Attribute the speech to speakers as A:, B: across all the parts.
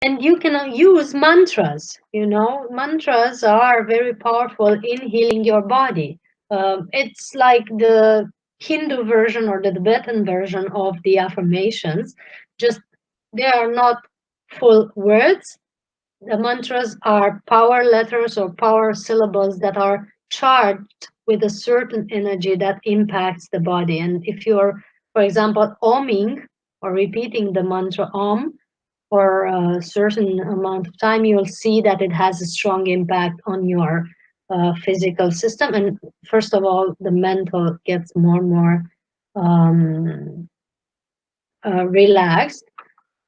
A: And you can use mantras. You know, mantras are very powerful in healing your body. It's like the Hindu version or the Tibetan version of the affirmations. Just they are not full words. The mantras are power letters or power syllables that are charged with a certain energy that impacts the body. And if you're, for example, oming or repeating the mantra om for a certain amount of time, you'll see that it has a strong impact on your physical system. And first of all, the mental gets more and more relaxed,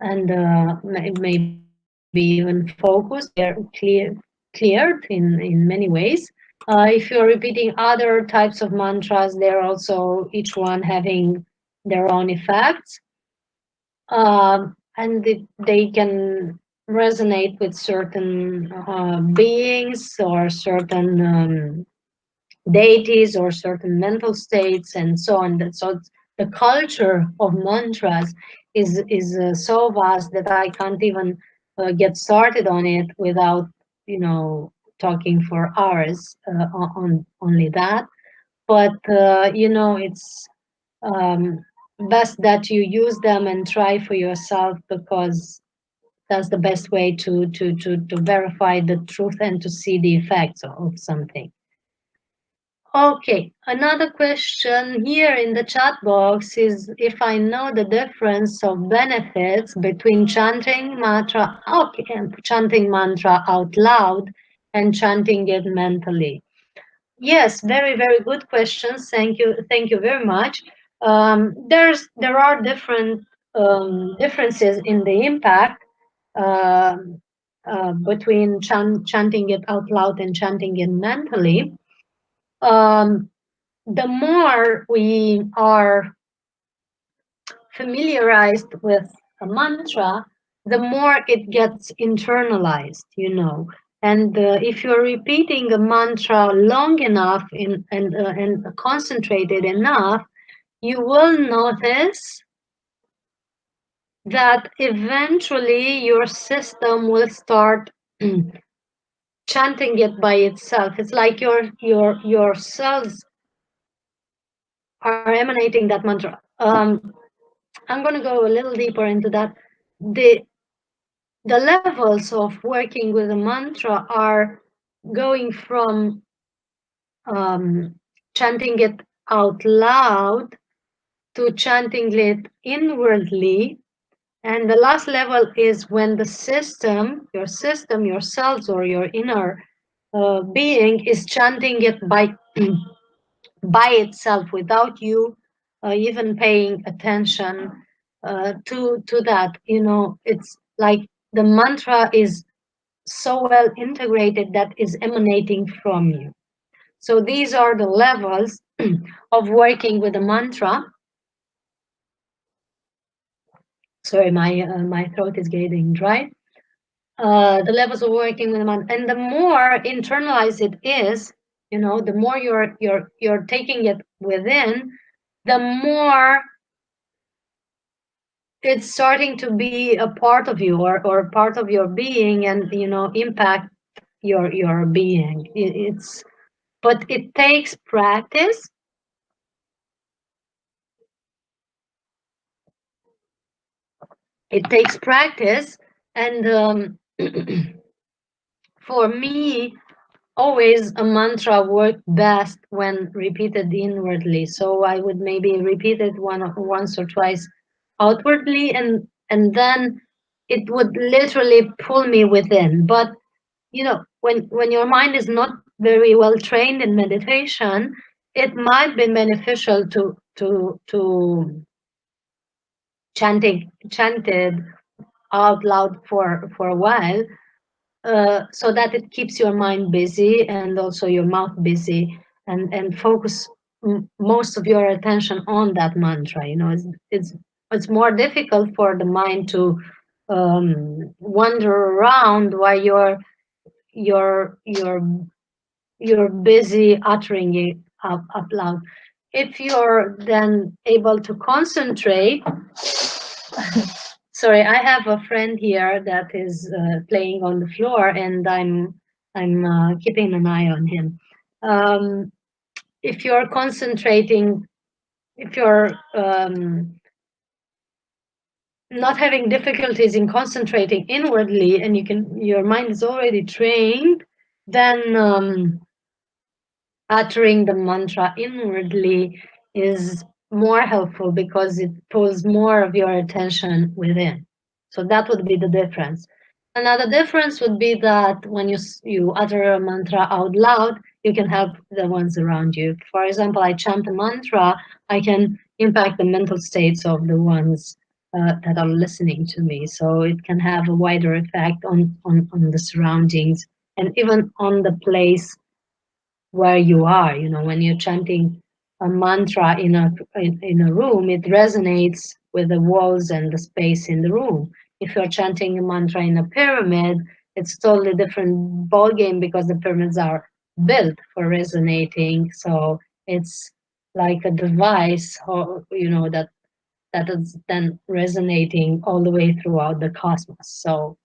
A: and maybe even focused, cleared in many ways. If you're repeating other types of mantras, they're also each one having their own effects, and they can resonate with certain beings or certain deities or certain mental states and so on. So the culture of mantras is so vast that I can't even get started on it without, you know, talking for hours on only that. But you know, it's um, best that you use them and try for yourself, because that's the best way to verify the truth and to see the effects of something. Okay, another question here in the chat box is if I know the difference of benefits between chanting mantra, okay, and chanting mantra out loud and chanting it mentally. Yes, very, very good questions. Thank you very much. There are different differences in the impact um between chanting it out loud and chanting it mentally. Um, the more we are familiarized with a mantra, the more it gets internalized, you know. And if you're repeating a mantra long enough and concentrated enough, you will notice that eventually your system will start chanting it by itself. It's like your cells are emanating that mantra. I'm going to go a little deeper into that. The the levels of working with a mantra are going from chanting it out loud to chanting it inwardly. And the last level is when the system, your cells, or your inner being is chanting it by itself without you even paying attention to that. You know, it's like the mantra is so well integrated that is emanating from you. So these are the levels of working with a mantra. Sorry, my throat is getting dry. The levels of working with a mantra, and the more internalized it is, you know, the more you're taking it within, the more it's starting to be a part of you, or part of your being, and you know, impact your being. It's but it takes practice. It takes practice, and for me, always a mantra worked best when repeated inwardly. So I would maybe repeat it once or twice outwardly, and then it would literally pull me within. But you know, when your mind is not very well trained in meditation, it might be beneficial to chanted out loud for a while, so that it keeps your mind busy and also your mouth busy, and focus most of your attention on that mantra. You know, it's more difficult for the mind to wander around while you're busy uttering it up loud. If you're then able to concentrate Sorry, I have a friend here that is playing on the floor, and I'm keeping an eye on him. Um, if you're concentrating, if you're not having difficulties in concentrating inwardly, and your mind is already trained, then uttering the mantra inwardly is more helpful because it pulls more of your attention within. So that would be the difference. Another difference would be that when you utter a mantra out loud, you can help the ones around you. For example, I chant a mantra, I can impact the mental states of the ones that are listening to me. So it can have a wider effect on the surroundings and even on the place where you are. You know, when you're chanting a mantra in a room, it resonates with the walls and the space in the room. If you're chanting a mantra in a pyramid, it's totally different ball game because the pyramids are built for resonating. So it's like a device, or that is then resonating all the way throughout the cosmos. So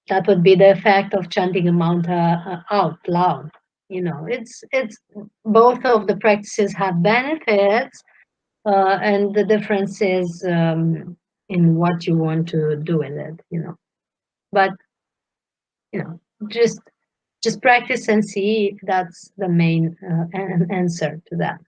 A: that would be the effect of chanting a mantra out loud. It's both of the practices have benefits, and the difference is in what you want to do with it. But you know, just just practice and see. That's the main answer to that.